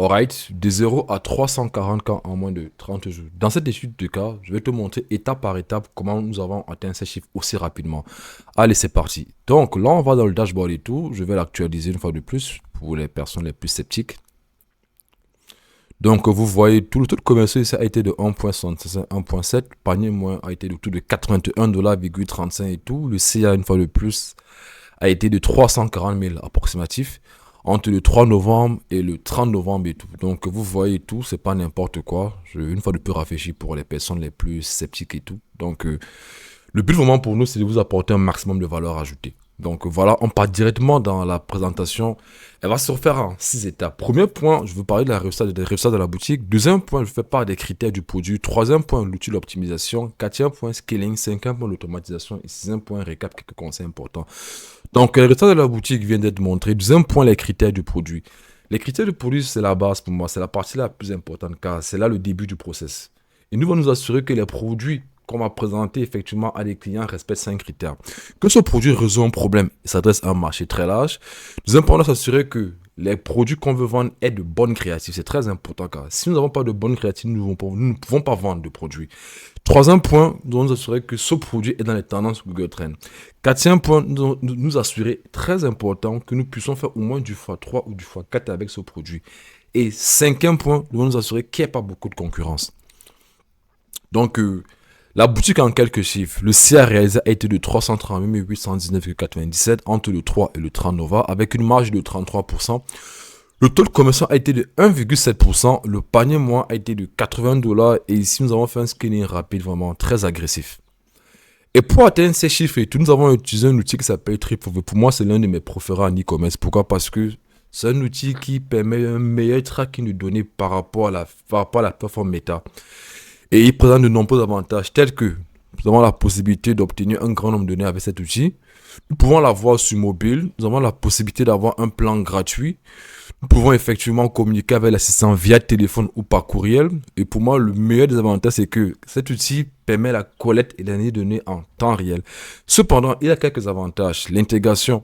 Alright, de 0 à 340 cas en moins de 30 jours. Dans cette étude de cas, je vais te montrer étape par étape comment nous avons atteint ces chiffres aussi rapidement. Allez, c'est parti. Donc là, on va dans le dashboard et tout. Je vais l'actualiser une fois de plus pour les personnes les plus sceptiques. Donc vous voyez, tout le taux de conversion ici a été de 1.76 à 1.7. Panier moyen a été de tout de 81,35 $ et tout. Le CA, une fois de plus, a été de 340 000 approximatifs entre le 3 novembre et le 30 novembre et tout. Donc vous voyez tout, c'est pas n'importe quoi. Une fois de plus rafraîchi pour les personnes les plus sceptiques et tout. Donc le but vraiment pour nous, c'est de vous apporter un maximum de valeur ajoutée. Donc voilà, on part directement dans la présentation. Elle va se refaire en 6 étapes. Premier point, je veux parler de la réussite de la boutique. Deuxième point, je fais part des critères du produit. Troisième point, l'outil d'optimisation. Quatrième point, scaling. Cinquième point, l'automatisation. Et sixième point, récap, quelques conseils importants. Donc le résultat de la boutique vient d'être montré. Deuxième point, les critères du produit. Les critères du produit, c'est la base pour moi. C'est la partie la plus importante car c'est là le début du process. Et nous allons nous assurer que les produits qu'on va présenter effectivement à des clients respectent 5 critères. Que ce produit résout un problème et s'adresse à un marché très large. Deuxième point, on doit s'assurer que les produits qu'on veut vendre aient de bonnes créatives. C'est très important car si nous n'avons pas de bonnes créatives, nous ne pouvons pas vendre de produits. Troisième point, nous devons nous assurer que ce produit est dans les tendances Google Trends. Quatrième point, nous devons nous assurer, très important, que nous puissions faire au moins du x3 ou du x4 avec ce produit. Et cinquième point, nous devons nous assurer qu'il n'y ait pas beaucoup de concurrence. Donc, la boutique en quelques chiffres, le CA réalisé a été de 338 819,97 entre le 3 et le 30 novembre avec une marge de 33%. Le taux de conversion a été de 1,7%, le panier moyen a été de 80 $ et ici nous avons fait un scaling rapide vraiment très agressif. Et pour atteindre ces chiffres et tout, nous avons utilisé un outil qui s'appelle TripOver. Pour moi, c'est l'un de mes préférés en e-commerce. Pourquoi? Parce que c'est un outil qui permet un meilleur tracking de données par rapport à la plateforme Meta. Et il présente de nombreux avantages tels que nous avons la possibilité d'obtenir un grand nombre de données avec cet outil. Nous pouvons l'avoir sur mobile. Nous avons la possibilité d'avoir un plan gratuit. Nous pouvons effectivement communiquer avec l'assistant via téléphone ou par courriel. Et pour moi, le meilleur des avantages, c'est que cet outil permet la collecte et l'analyse de données en temps réel. Cependant, il y a quelques avantages. L'intégration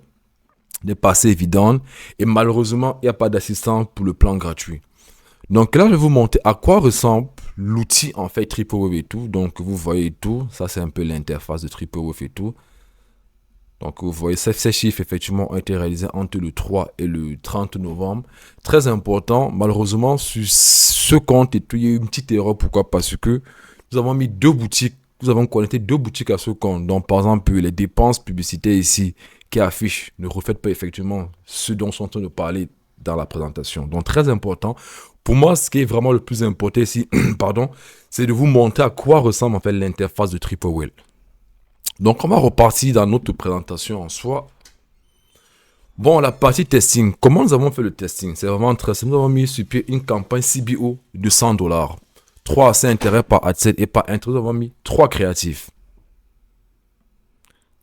n'est pas assez évidente et malheureusement, il n'y a pas d'assistant pour le plan gratuit. Donc là, je vais vous montrer à quoi ressemble l'outil en fait TripOver et tout. Donc vous voyez tout. Ça, c'est un peu l'interface de TripOver et tout. Donc vous voyez, ces chiffres effectivement ont été réalisés entre le 3 et le 30 novembre. Très important. Malheureusement, sur ce compte et tout, il y a eu une petite erreur. Pourquoi? Parce que nous avons mis deux boutiques. Nous avons connecté deux boutiques à ce compte. Donc par exemple, les dépenses publicitaires ici qui affichent ne reflètent pas effectivement ce dont sont en train de parler dans la présentation. Donc très important. Pour moi, ce qui est vraiment le plus important ici, pardon, c'est de vous montrer à quoi ressemble en fait l'interface de TripOver. Donc, on va repartir dans notre présentation en soi. Bon, la partie testing. Comment nous avons fait le testing? C'est vraiment très simple. Nous avons mis sur pied une campagne CBO de 100 $. 3 assez intérêts par AdSense et par intérêt. Nous avons mis 3 créatifs.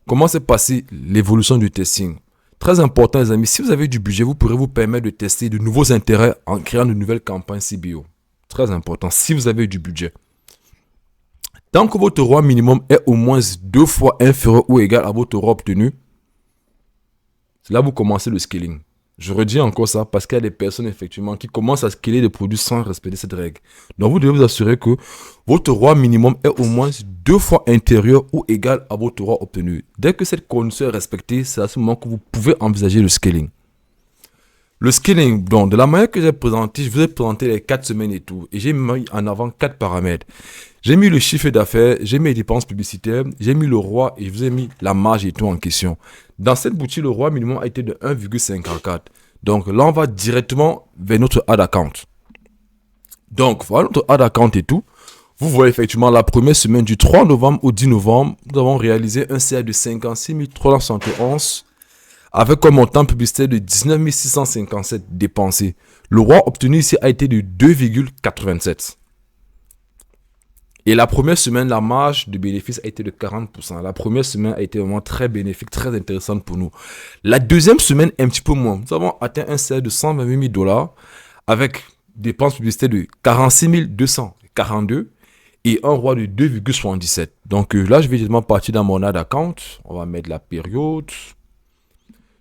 Comment s'est passée l'évolution du testing? Très important, les amis. Si vous avez du budget, vous pourrez vous permettre de tester de nouveaux intérêts en créant de nouvelles campagnes CBO. Très important. Si vous avez du budget. Tant que votre ROI minimum est au moins 2 fois inférieur ou égal à votre ROI obtenu, c'est là que vous commencez le scaling. Je redis encore ça parce qu'il y a des personnes effectivement qui commencent à scaler des produits sans respecter cette règle. Donc vous devez vous assurer que votre ROI minimum est au moins 2 fois inférieur ou égal à votre ROI obtenu. Dès que cette condition est respectée, c'est à ce moment que vous pouvez envisager le scaling. Le scaling, donc de la manière que j'ai présenté, je vous ai présenté les 4 semaines et tout. Et j'ai mis en avant 4 paramètres. J'ai mis le chiffre d'affaires, j'ai mis les dépenses publicitaires, j'ai mis le ROI et je vous ai mis la marge et tout en question. Dans cette boutique, le ROI minimum a été de 1,54. Donc là, on va directement vers notre ad account. Donc voilà notre ad account et tout. Vous voyez effectivement la première semaine du 3 novembre au 10 novembre, nous avons réalisé un CA de 56 371 avec un montant publicitaire de 19 657 dépensés. Le ROI obtenu ici a été de 2,87. Et la première semaine, la marge de bénéfice a été de 40%. La première semaine a été vraiment très bénéfique, très intéressante pour nous. La deuxième semaine, un petit peu moins. Nous avons atteint un salaire de 128 000 $ avec dépenses publicitaires de 46 242 et un ROI de 2,77. Donc là, je vais directement partir dans mon ad account. On va mettre la période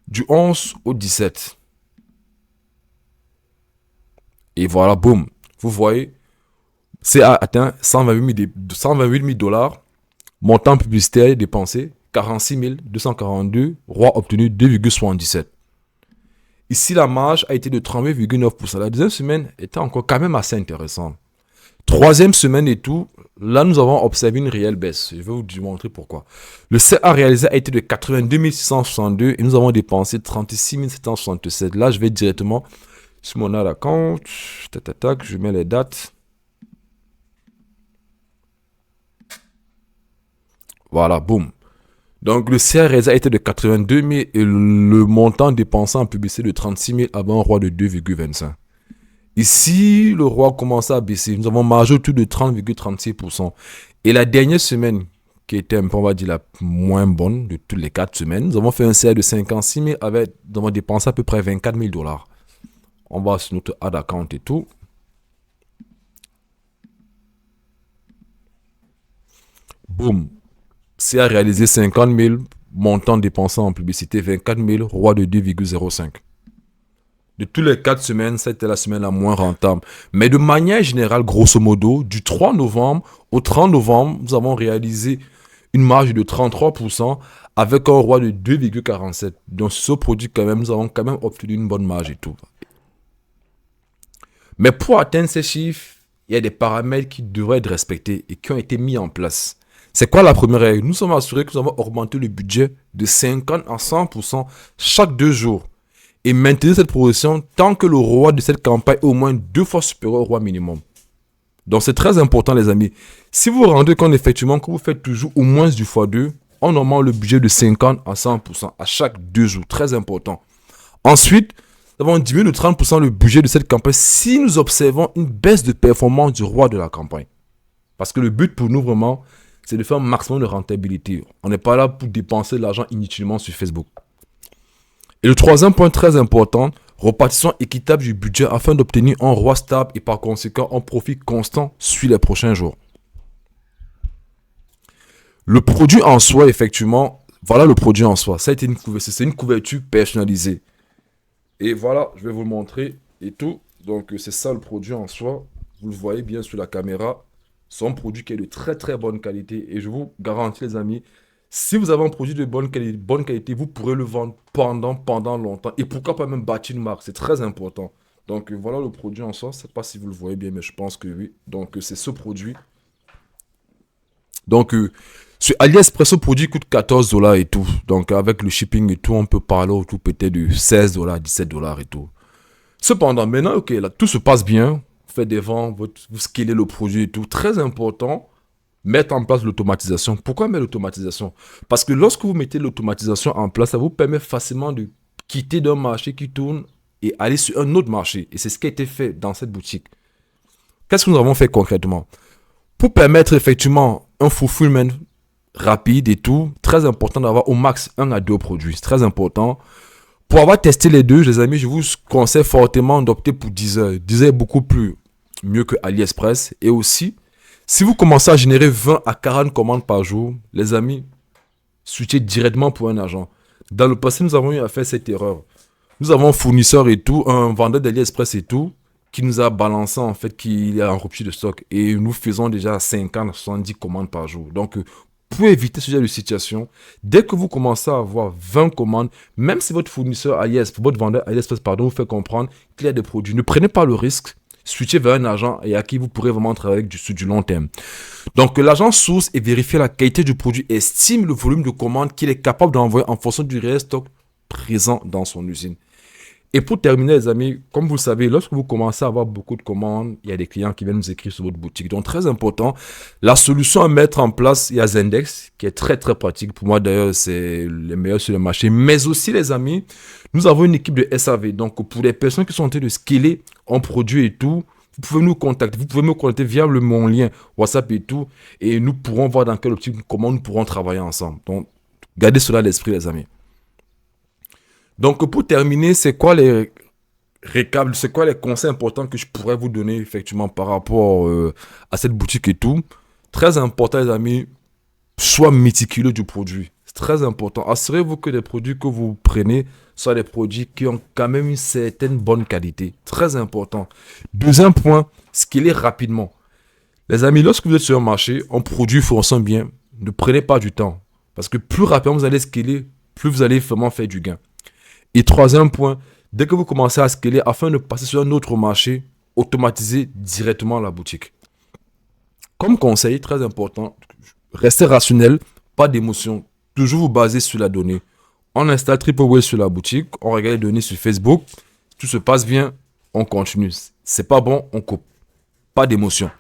du 11 au 17. Et voilà, boum. Vous voyez, c'est atteint 128 000 dollars. Montant publicitaire dépensé 46 242. Roi obtenu 2,77. Ici, la marge a été de 38,9%. La deuxième semaine était encore quand même assez intéressante. Troisième semaine et tout, là, nous avons observé une réelle baisse. Je vais vous montrer pourquoi. Le CA réalisé a été de 82 662 et nous avons dépensé 36 767. Là, je vais directement sur mon ad account. Tac, je mets les dates. Voilà, boum. Donc, le CRS a été de 82 000 et le montant dépensé en publicité de 36 000 avant un roi de 2,25. Ici, le roi commence à baisser. Nous avons margé autour de 30,36%. Et la dernière semaine, qui était un peu, on va dire, la moins bonne de toutes les 4 semaines, nous avons fait un CR de 56 000 avec, nous avons dépensé à peu près 24 000 dollars. On va sur notre ad account et tout. Boum. CA réalisé 50 000, montant dépensé en publicité 24 000, roi de 2,05. De tous les 4 semaines, c'était la semaine la moins rentable. Mais de manière générale, grosso modo, du 3 novembre au 30 novembre, nous avons réalisé une marge de 33% avec un roi de 2,47. Donc, sur ce produit, quand même, nous avons quand même obtenu une bonne marge et tout. Mais pour atteindre ces chiffres, il y a des paramètres qui devraient être respectés et qui ont été mis en place. C'est quoi la première règle? Nous sommes assurés que nous avons augmenté le budget de 50 à 100% chaque 2 jours. Et maintenir cette progression tant que le roi de cette campagne est au moins 2 fois supérieur au roi minimum. Donc c'est très important les amis. Si vous vous rendez compte effectivement que vous faites toujours au moins du x2, on augmente le budget de 50 à 100% à chaque 2 jours. Très important. Ensuite, nous avons diminué de 30% le budget de cette campagne si nous observons une baisse de performance du roi de la campagne. Parce que le but pour nous vraiment, c'est de faire un maximum de rentabilité. On n'est pas là pour dépenser de l'argent inutilement sur Facebook. Et le troisième point très important, répartition équitable du budget afin d'obtenir un roi stable et par conséquent un profit constant sur les prochains jours. Le produit en soi, effectivement, voilà le produit en soi. Ça a été c'est une couverture personnalisée. Et voilà, je vais vous le montrer et tout. Donc c'est ça le produit en soi. Vous le voyez bien sur la caméra. C'est un produit qui est de très très bonne qualité. Et je vous garantis les amis, si vous avez un produit de bonne qualité, vous pourrez le vendre pendant longtemps. Et pourquoi pas même bâtir une marque, c'est très important. Donc voilà le produit en soi. Je ne sais pas si vous le voyez bien, mais je pense que oui. Donc c'est ce produit. Donc sur AliExpress, ce produit coûte 14 dollars et tout. Donc avec le shipping et tout, on peut parler autour peut-être de 16 dollars, 17 dollars et tout. Cependant, maintenant, ok, là, tout se passe bien. Vous faites des ventes, vous scalez le produit et tout. Très important. Mettre en place l'automatisation. Pourquoi mettre l'automatisation? Parce que lorsque vous mettez l'automatisation en place, ça vous permet facilement de quitter d'un marché qui tourne et aller sur un autre marché. Et c'est ce qui a été fait dans cette boutique. Qu'est-ce que nous avons fait concrètement? Pour permettre effectivement un fulfillment rapide et tout, très important d'avoir au max 1 à 2 produits. C'est très important. Pour avoir testé les deux, les amis, je vous conseille fortement d'opter pour Deezer. Deezer est beaucoup plus mieux que AliExpress. Et aussi, si vous commencez à générer 20 à 40 commandes par jour, les amis, switchez directement pour un agent. Dans le passé, nous avons eu à faire cette erreur. Nous avons un fournisseur et tout, un vendeur d'AliExpress et tout, qui nous a balancé en fait qu'il est en rupture de stock. Et nous faisons déjà 50 à 70 commandes par jour. Donc, pour éviter ce genre de situation, dès que vous commencez à avoir 20 commandes, même si votre fournisseur AliExpress, votre vendeur AliExpress, pardon, vous fait comprendre qu'il y a des produits, ne prenez pas le risque. Switchez vers un agent et à qui vous pourrez vraiment travailler sur du long terme. Donc, l'agent source et vérifie la qualité du produit, estime le volume de commandes qu'il est capable d'envoyer en fonction du réel stock présent dans son usine. Et pour terminer, les amis, comme vous le savez, lorsque vous commencez à avoir beaucoup de commandes, il y a des clients qui viennent nous écrire sur votre boutique. Donc, très important, la solution à mettre en place, il y a Zendex, qui est très, très pratique. Pour moi, d'ailleurs, c'est le meilleur sur le marché. Mais aussi, les amis, nous avons une équipe de SAV. Donc, pour les personnes qui sont en train de scaler en produit et tout, vous pouvez nous contacter. Vous pouvez me contacter via mon lien WhatsApp et tout. Et nous pourrons voir dans quelle optique, comment nous pourrons travailler ensemble. Donc, gardez cela à l'esprit, les amis. Donc, pour terminer, c'est quoi les conseils importants que je pourrais vous donner effectivement par rapport à cette boutique et tout? Très important, les amis, sois méticuleux du produit. C'est très important. Assurez-vous que les produits que vous prenez soient des produits qui ont quand même une certaine bonne qualité. Très important. Deuxième point, scaler rapidement. Les amis, lorsque vous êtes sur un marché, un produit fonctionne bien, ne prenez pas du temps. Parce que plus rapidement vous allez scaler, plus vous allez vraiment faire du gain. Et troisième point, dès que vous commencez à scaler, afin de passer sur un autre marché, automatisez directement la boutique. Comme conseil, très important, restez rationnel, pas d'émotion. Toujours vous baser sur la donnée. On installe TripleWay sur la boutique, on regarde les données sur Facebook, tout se passe bien, on continue. C'est pas bon, on coupe. Pas d'émotion.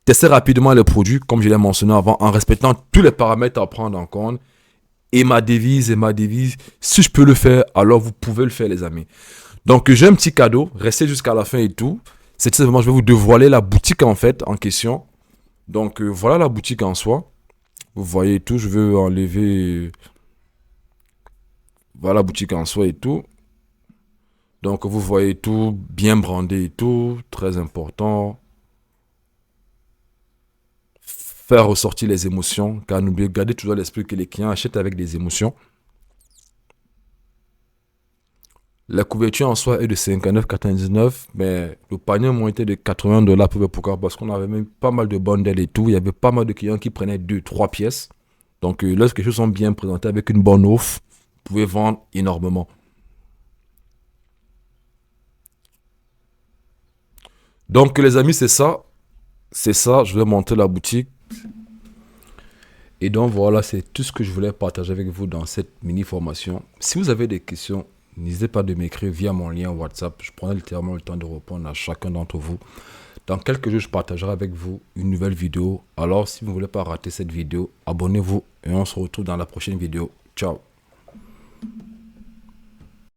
Testez rapidement les produits, comme je l'ai mentionné avant, en respectant tous les paramètres à prendre en compte. Et ma devise, si je peux le faire, alors vous pouvez le faire, les amis. Donc, j'ai un petit cadeau, restez jusqu'à la fin et tout. C'est tout simplement, je vais vous dévoiler la boutique en fait, en question. Donc, voilà la boutique en soi. Vous voyez tout, je veux enlever... Voilà la boutique en soi et tout. Donc, vous voyez tout, bien brandé et tout, très important. Faire ressortir les émotions, car n'oubliez, gardez toujours à l'esprit que les clients achètent avec des émotions. La couverture en soi est de 59,99, mais le panier montait de 80 dollars. Pourquoi? Parce qu'on avait même pas mal de bundles et tout. Il y avait pas mal de clients qui prenaient 2-3 pièces. Donc, lorsque les choses sont bien présentées avec une bonne offre, vous pouvez vendre énormément. Donc, les amis, c'est ça. C'est ça. Je vais monter la boutique. Et donc, voilà, c'est tout ce que je voulais partager avec vous dans cette mini-formation. Si vous avez des questions, n'hésitez pas de m'écrire via mon lien WhatsApp. Je prendrai littéralement le temps de répondre à chacun d'entre vous. Dans quelques jours, je partagerai avec vous une nouvelle vidéo. Alors, si vous ne voulez pas rater cette vidéo, abonnez-vous et on se retrouve dans la prochaine vidéo. Ciao.